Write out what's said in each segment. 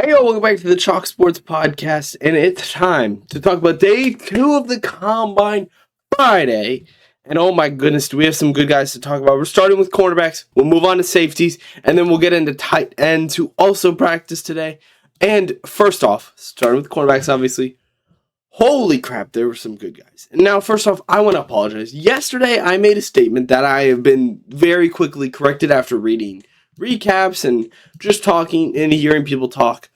Hey, yo, welcome back to the Chalk Sports Podcast, and it's time to talk about day 2 of the Combine Friday. And oh my goodness, do we have some good guys to talk about. We're starting with cornerbacks, we'll move on to safeties, and then we'll get into tight ends who also practice today. And first off, starting with cornerbacks, obviously, holy crap, there were some good guys. And now, first off, I want to apologize. Yesterday, I made a statement that I have been very quickly corrected after reading recaps and just talking and hearing people talk.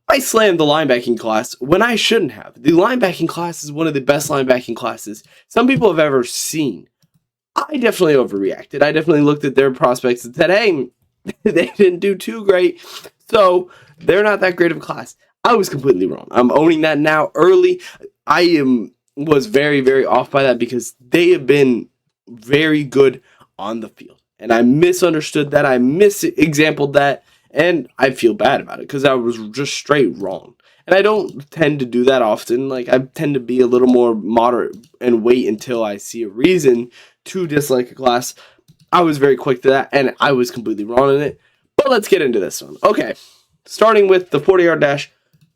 I slammed the linebacking class when I shouldn't have. The linebacking class is one of the best linebacking classes some people have ever seen. I definitely overreacted. I definitely looked at their prospects and said, hey, they didn't do too great, so they're not that great of a class. I was completely wrong. I'm owning that now early. Was very, very off by that because they have been very good on the field. And I misunderstood that. I misexampled that. And I feel bad about it because I was just straight wrong. And I don't tend to do that often. Like, I tend to be a little more moderate and wait until I see a reason to dislike a class. I was very quick to that, and I was completely wrong in it. But let's get into this one. Okay, starting with the 40-yard dash.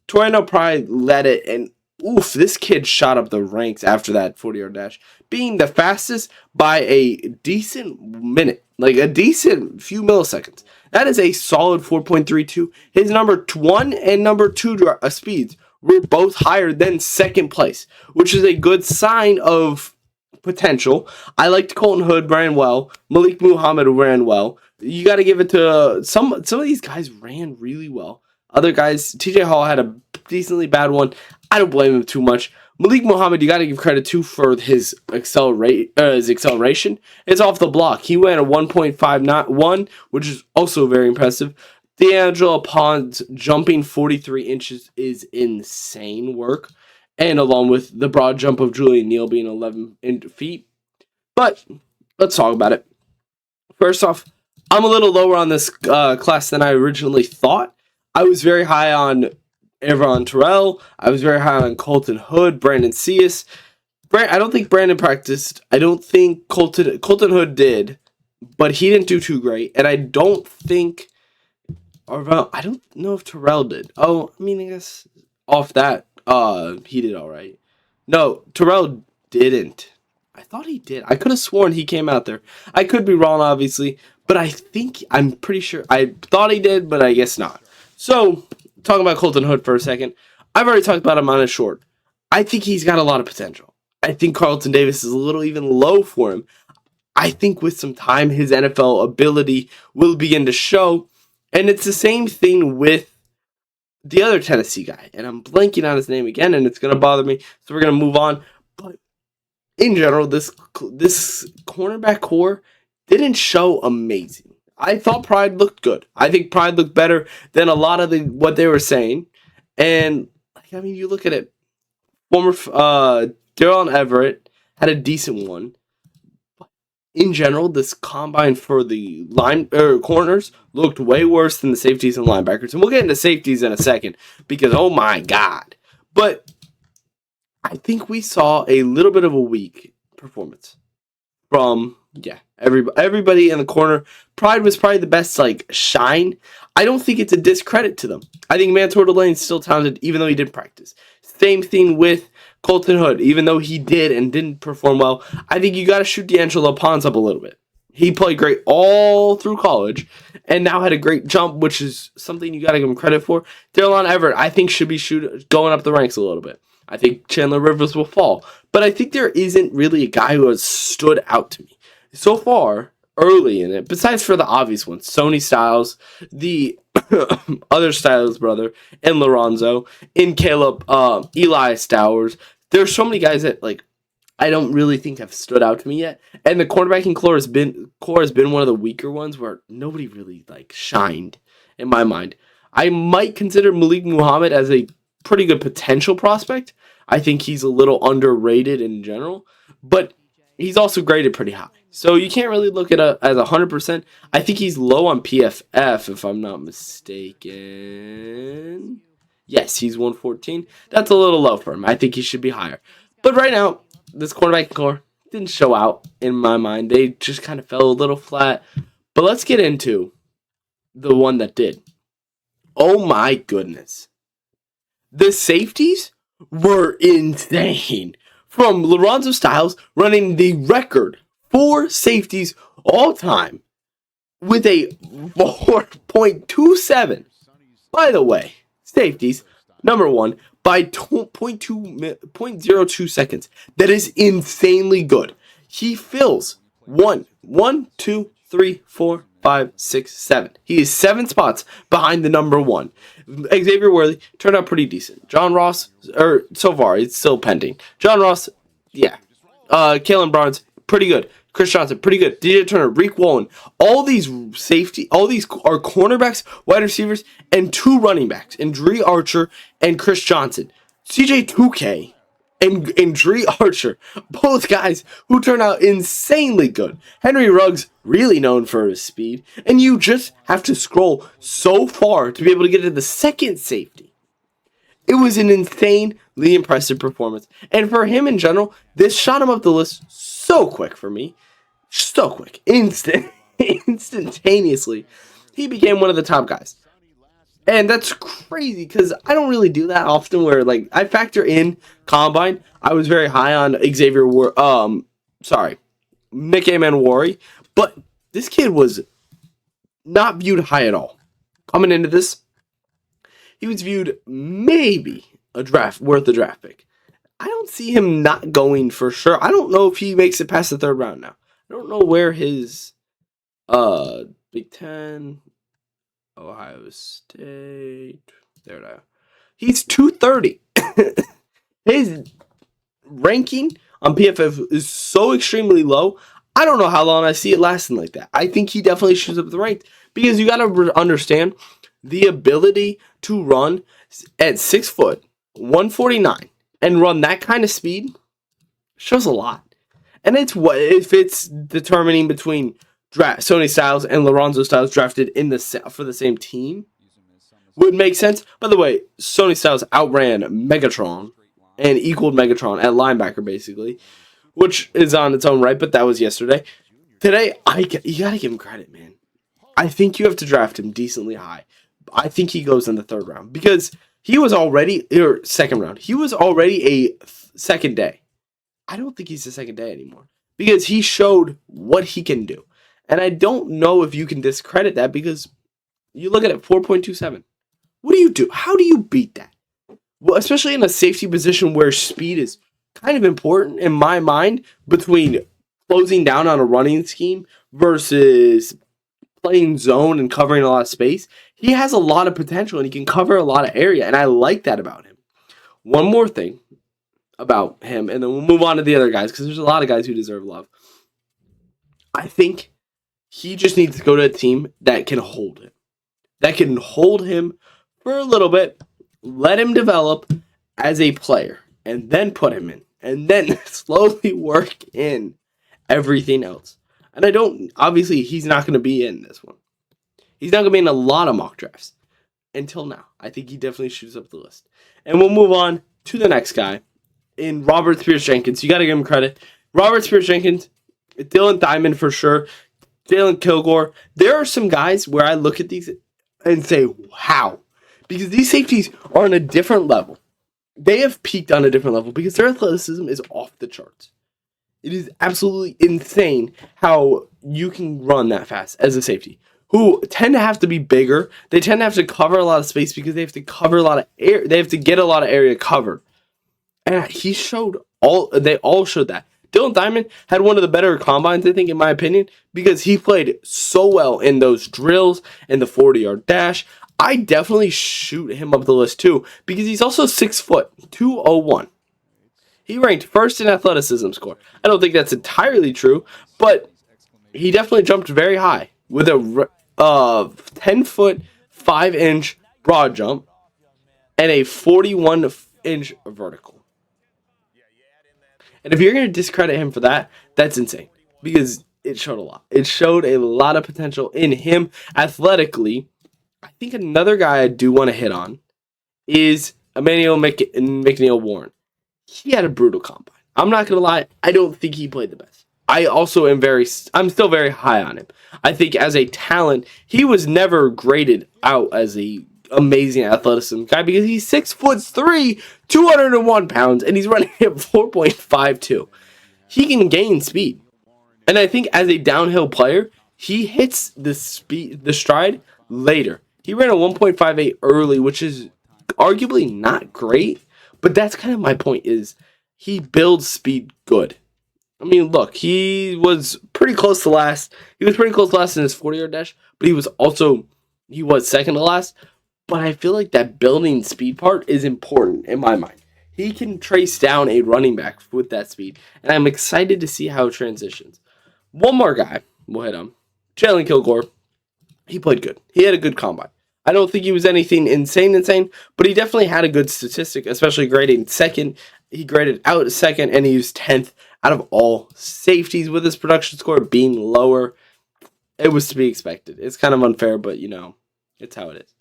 Torino Pride led it, and oof, this kid shot up the ranks after that 40-yard dash, being the fastest by a decent minute, like a decent few milliseconds. That is a solid 4.32. His number 1 and number 2 speeds were both higher than second place, which is a good sign of potential. I liked Colton Hood ran well. Malik Muhammad ran well. You got to give it to some of these guys ran really well. Other guys, TJ Hall had a decently bad one. I don't blame him too much. Malik Muhammad, you got to give credit to for his acceleration. It's off the block. He went a 1.51, which is also very impressive. D'Angelo Pons jumping 43 inches is insane work. And along with the broad jump of Julian Neal being 11 feet. But let's talk about it. First off, I'm a little lower on this class than I originally thought. I was very high on Avon Terrell. I was very high on Colton Hood, Brandon Cius. I don't think Brandon practiced. I don't think Colton Hood did, but he didn't do too great. And I don't know if Terrell did. Oh, I mean, I guess off that, he did all right. No, Terrell didn't. I thought he did. I could have sworn he came out there. I could be wrong, obviously, but I'm pretty sure. I thought he did, but I guess not. So, talking about Colton Hood for a second, I've already talked about him on his short. I think he's got a lot of potential. I think Carlton Davis is a little even low for him. I think with some time, his NFL ability will begin to show. And it's the same thing with the other Tennessee guy. And I'm blanking on his name again, and it's going to bother me. So we're going to move on. But in general, this cornerback core didn't show amazing. I thought Pride looked good. I think Pride looked better than a lot of what they were saying. And, I mean, you look at it. Former Darrell Everett had a decent one. But in general, this combine for the corners looked way worse than the safeties and linebackers. And we'll get into safeties in a second because, oh my God. But I think we saw a little bit of a weak performance from everybody in the corner. Pride was probably the best shine. I don't think it's a discredit to them. I think Mansour Delane's still talented even though he didn't practice. Same thing with Colton Hood. Even though he did and didn't perform well, I think you got to shoot D'Angelo Pons up a little bit. He played great all through college and now had a great jump, which is something you got to give him credit for. Darrell Everett, I think, should be going up the ranks a little bit. I think Chandler Rivers will fall. But I think there isn't really a guy who has stood out to me so far early in it, besides for the obvious ones, Sony Styles, the other Styles brother, and Lorenzo, and Caleb, Eli Stowers. There's so many guys that I don't really think have stood out to me yet. And the cornerbacking core has been one of the weaker ones where nobody really shined in my mind. I might consider Malik Muhammad as a pretty good potential prospect. I think he's a little underrated in general, but he's also graded pretty high. So you can't really look at it as 100%. I think he's low on PFF, if I'm not mistaken. Yes, he's 114. That's a little low for him. I think he should be higher. But right now, this cornerback core didn't show out in my mind. They just kind of fell a little flat. But let's get into the one that did. Oh my goodness. The safeties were insane. From Lorenzo Styles running the record for safeties all time with a 4.27. By the way, safeties, number one, by 0.02 seconds. That is insanely good. He fills 1, 2, 3, 4, 5, 6, 7. He is 7 spots behind the number 1. Xavier Worthy turned out pretty decent. John Ross, or so far, it's still pending. John Ross, yeah. Kalen Barnes, pretty good. Chris Johnson, pretty good. DJ Turner, Reek Wallen, all these are cornerbacks, wide receivers, and 2 running backs, and Dree Archer and Chris Johnson. CJ 2K and Dree Archer, both guys who turn out insanely good. Henry Ruggs, really known for his speed, and you just have to scroll so far to be able to get to the second safety. It was an insanely impressive performance, and for him in general, this shot him up the list so quick for me. So quick. Instantaneously. He became one of the top guys. And that's crazy because I don't really do that often where, like, I factor in Combine. I was very high on Nick Amon-Wari. But this kid was not viewed high at all. Coming into this, he was viewed maybe worth a draft pick. I don't see him not going for sure. I don't know if he makes it past the 3rd round now. I don't know where his Big Ten, Ohio State, there it is. He's 230. His ranking on PFF is so extremely low. I don't know how long I see it lasting like that. I think he definitely shoots up the rank because you got to understand the ability to run at 6 foot, 149, and run that kind of speed shows a lot. And it's what if it's determining between Sony Styles and Lorenzo Styles drafted for the same team would make sense. By the way, Sony Styles outran Megatron and equaled Megatron at linebacker basically, which is on its own right. But that was yesterday. Today, you gotta give him credit, man. I think you have to draft him decently high. I think he goes in the 3rd round because he was already or 2nd round. He was already a second day. I don't think he's the 2nd day anymore because he showed what he can do. And I don't know if you can discredit that because you look at it, 4.27. What do you do? How do you beat that? Well, especially in a safety position where speed is kind of important in my mind between closing down on a running scheme versus playing zone and covering a lot of space. He has a lot of potential and he can cover a lot of area. And I like that about him. One more thing about him, and then we'll move on to the other guys because there's a lot of guys who deserve love. I think he just needs to go to a team that can hold him. That can hold him for a little bit, let him develop as a player, and then put him in. And then slowly work in everything else. And obviously, he's not going to be in this one. He's not going to be in a lot of mock drafts until now. I think he definitely shoots up the list. And we'll move on to the next guy in Robert Spears-Jenkins. You got to give him credit. Robert Spears-Jenkins, Dylan Diamond for sure, Jalen Kilgore. There are some guys where I look at these and say, wow. Because these safeties are on a different level. They have peaked on a different level because their athleticism is off the charts. It is absolutely insane how you can run that fast as a safety. Who tend to have to be bigger. They tend to have to cover a lot of space because they have to cover a lot of air. They have to get a lot of area covered. And they all showed that. Dylan Diamond had one of the better combines, I think, in my opinion, because he played so well in those drills and the 40-yard dash. I definitely shoot him up the list too, because he's also 6 foot, 201. He ranked 1st in athleticism score. I don't think that's entirely true, but he definitely jumped very high with a 10 foot, 5-inch broad jump and a 41-inch vertical. And if you're going to discredit him for that, that's insane. Because it showed a lot. It showed a lot of potential in him athletically. I think another guy I do want to hit on is Emmanuel McNeil Warren. He had a brutal combine. I'm not going to lie. I don't think he played the best. I'm still very high on him. I think as a talent, he was never graded out as a amazing athleticism guy because he's 6'3", 201 pounds, and he's running at 4.52. He can gain speed. And I think as a downhill player, he hits the stride later. He ran a 1.58 early, which is arguably not great, but that's kind of my point is he builds speed good. I mean, look, he was pretty close to last. He was pretty close to last in his 40-yard dash, but he was second to last. But I feel like that building speed part is important in my mind. He can trace down a running back with that speed, and I'm excited to see how it transitions. One more guy, we'll hit him. Jalen Kilgore. He played good. He had a good combine. I don't think he was anything insane, but he definitely had a good statistic, especially grading second. He graded out second, and he was 10th out of all safeties with his production score being lower. It was to be expected. It's kind of unfair, but, it's how it is.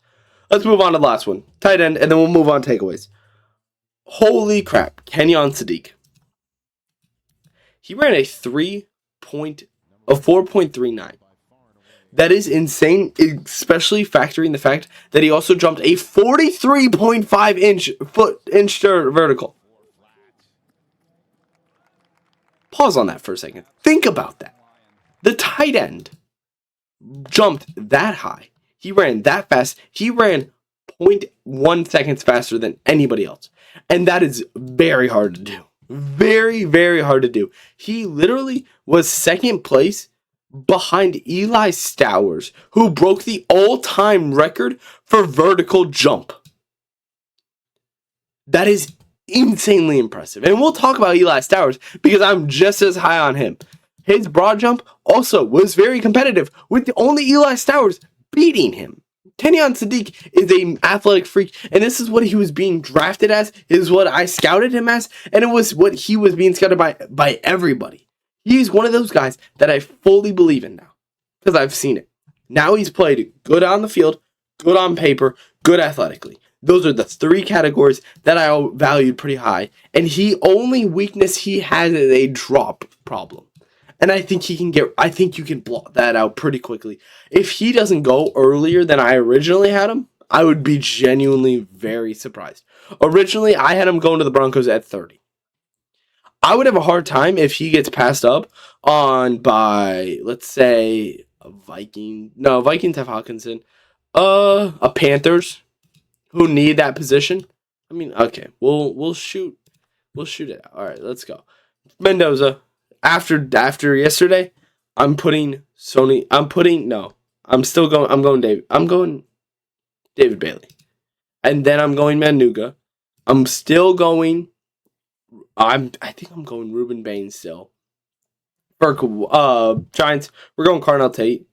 Let's move on to the last one. Tight end, and then we'll move on to takeaways. Holy crap. Kenyon Sadiq. He ran a 4.39. That is insane, especially factoring the fact that he also jumped a 43.5 inch vertical. Pause on that for a second. Think about that. The tight end jumped that high. He ran that fast. He ran 0.1 seconds faster than anybody else. And that is very hard to do. Very, very hard to do. He literally was second place behind Eli Stowers, who broke the all-time record for vertical jump. That is insanely impressive. And we'll talk about Eli Stowers because I'm just as high on him. His broad jump also was very competitive, with only Eli Stowers beating him. Kenyon Sadiq is an athletic freak, and this is what he was being drafted as, is what I scouted him as, and it was what he was being scouted by everybody. He's one of those guys that I fully believe in now, because I've seen it. Now he's played good on the field, good on paper, good athletically. Those are the three categories that I valued pretty high, and only weakness he has is a drop problem. And I think you can block that out pretty quickly. If he doesn't go earlier than I originally had him, I would be genuinely very surprised. Originally, I had him going to the Broncos at 30. I would have a hard time if he gets passed up on by, let's say, a Viking. No, Vikings have Hawkinson. A Panthers who need that position. I mean, okay, we'll shoot it out. All right, let's go. Mendoza. After yesterday, I'm going David Bailey. And then I'm going Manuga. I think I'm going Ruben Baines still. For Giants, we're going Carnell Tate.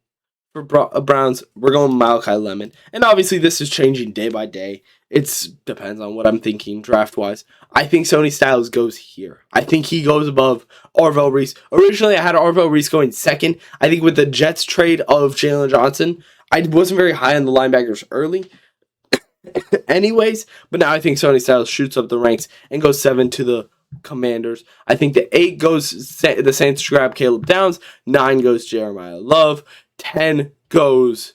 For Browns, we're going Malachi Lemon. And obviously, this is changing day by day. It depends on what I'm thinking draft-wise. I think Sony Styles goes here. I think he goes above Arvell Reese. Originally, I had Arvell Reese going second. I think with the Jets trade of Jalen Johnson, I wasn't very high on the linebackers early. Anyways, but now I think Sony Styles shoots up the ranks and goes 7 to the Commanders. I think the 8 goes the Saints grab Caleb Downs. 9 goes Jeremiah Love. 10 goes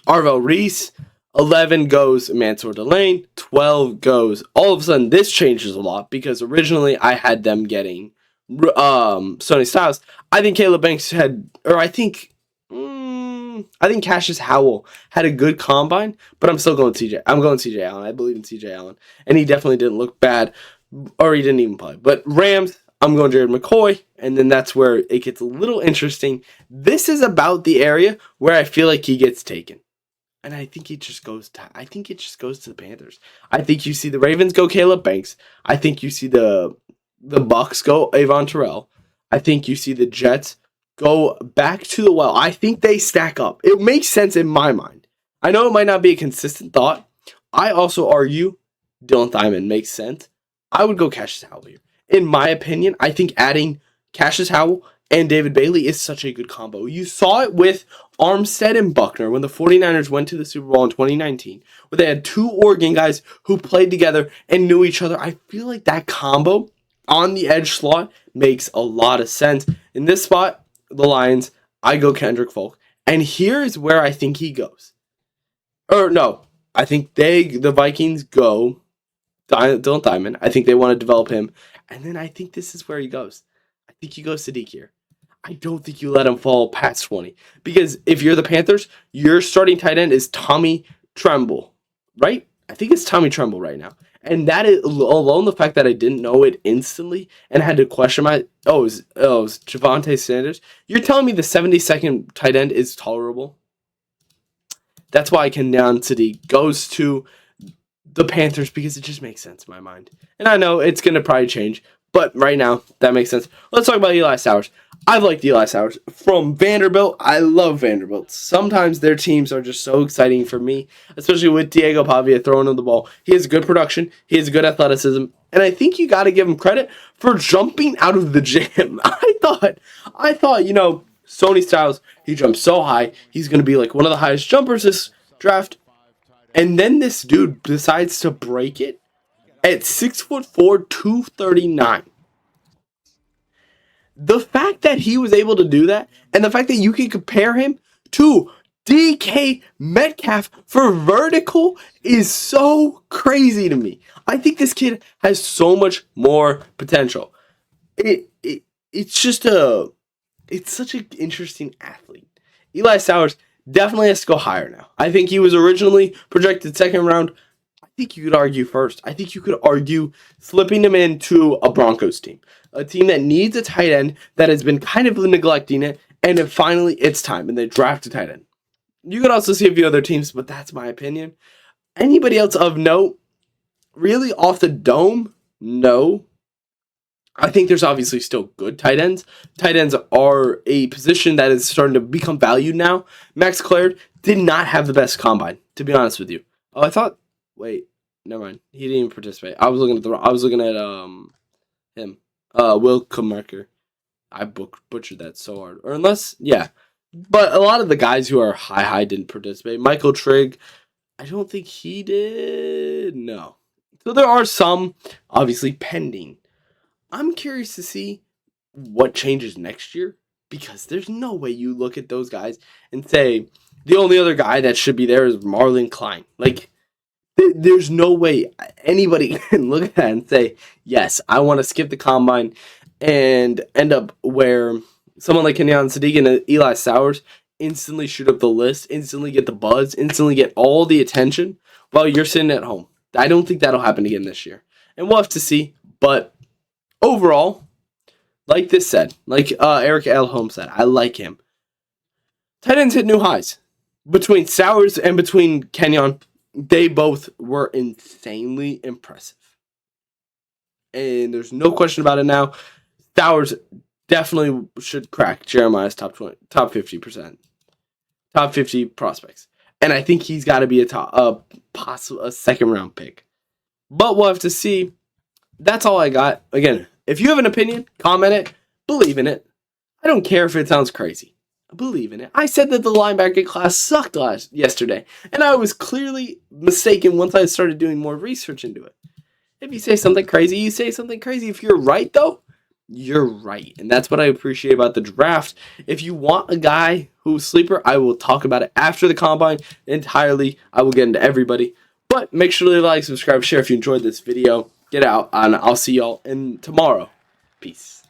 Arvell Reese. 11 goes Mansour Delane. 12 goes. All of a sudden, this changes a lot because originally I had them getting Sony Styles. I think Caleb Banks I think Cassius Howell had a good combine, but I'm still going CJ. I'm going CJ Allen. I believe in CJ Allen, and he definitely didn't look bad, or he didn't even play. But Rams, I'm going Jared McCoy, and then that's where it gets a little interesting. This is about the area where I feel like he gets taken. And I think it just goes to the Panthers. I think you see the Ravens go Caleb Banks. I think you see the Bucks go Avon Terrell. I think you see the Jets go back to the well. I think they stack up. It makes sense in my mind. I know it might not be a consistent thought. I also argue Dylan Thyman makes sense. I would go Cassius Howell here. In my opinion, I think adding Cassius Howell and David Bailey is such a good combo. You saw it with Armstead and Buckner when the 49ers went to the Super Bowl in 2019, where they had 2 Oregon guys who played together and knew each other. I feel like that combo on the edge slot makes a lot of sense. In this spot, the Lions, I go Kendrick Folk. And here's where I think he goes. Or no, I think the Vikings go Dylan Diamond. I think they want to develop him. And then I think this is where he goes. I think he goes to Deke here. I don't think you let him fall past 20. Because if you're the Panthers, your starting tight end is Tommy Tremble, right? I think it's Tommy Tremble right now. And that is alone the fact that I didn't know it instantly and had to question it was Javonte Sanders. You're telling me the 72nd tight end is tolerable? That's why Kenyan City goes to the Panthers because it just makes sense in my mind. And I know it's going to probably change, but right now, that makes sense. Let's talk about Eli Sowers. I like Eli Sowers. From Vanderbilt, I love Vanderbilt. Sometimes their teams are just so exciting for me, especially with Diego Pavia throwing him the ball. He has good production. He has good athleticism. And I think you got to give him credit for jumping out of the gym. I thought, Sony Styles, he jumped so high. He's going to be like one of the highest jumpers this draft. And then this dude decides to break it at 6'4", 239. The fact that he was able to do that, and the fact that you can compare him to DK Metcalf for vertical is so crazy to me. I think this kid has so much more potential. It's such an interesting athlete. Eli Sowers definitely has to go higher now. I think he was originally projected second round. I think you could argue first. I think you could argue slipping him into a Broncos team. A team that needs a tight end that has been kind of neglecting it, and then finally it's time, and they draft a tight end. You could also see a few other teams, but that's my opinion. Anybody else of note? Really off the dome? No. I think there's obviously still good tight ends. Tight ends are a position that is starting to become valued now. Max Claire did not have the best combine, to be honest with you. Wait, never mind. He didn't even participate. I was looking at him. Will Comarker. I butchered that so hard. Or unless, yeah. But a lot of the guys who are high didn't participate. Michael Trigg, I don't think he did. No. So there are some, obviously, pending. I'm curious to see what changes next year, because there's no way you look at those guys and say the only other guy that should be there is Marlon Klein. Like, there's no way anybody can look at that and say, yes, I want to skip the combine and end up where someone like Kenyan Sadiq and Eli Sowers instantly shoot up the list, instantly get the buzz, instantly get all the attention while you're sitting at home. I don't think that'll happen again this year. And we'll have to see. But overall, like Eric L. Holmes said, I like him. Tight ends hit new highs. Between Sowers and between Kenyon, they both were insanely impressive. And there's no question about it now. Sowers definitely should crack Jeremiah's top 50%. Top 50 prospects. And I think he's got to be a second round pick. But we'll have to see. That's all I got. Again, if you have an opinion, comment it. Believe in it. I don't care if it sounds crazy. Believe in it. I said that the linebacker class sucked yesterday, and I was clearly mistaken once I started doing more research into it. If you say something crazy, you say something crazy. If you're right, though, you're right. And that's what I appreciate about the draft. If you want a guy who's sleeper, I will talk about it after the combine entirely. I will get into everybody. But make sure to like, subscribe, share if you enjoyed this video. Get out, and I'll see y'all tomorrow. Peace.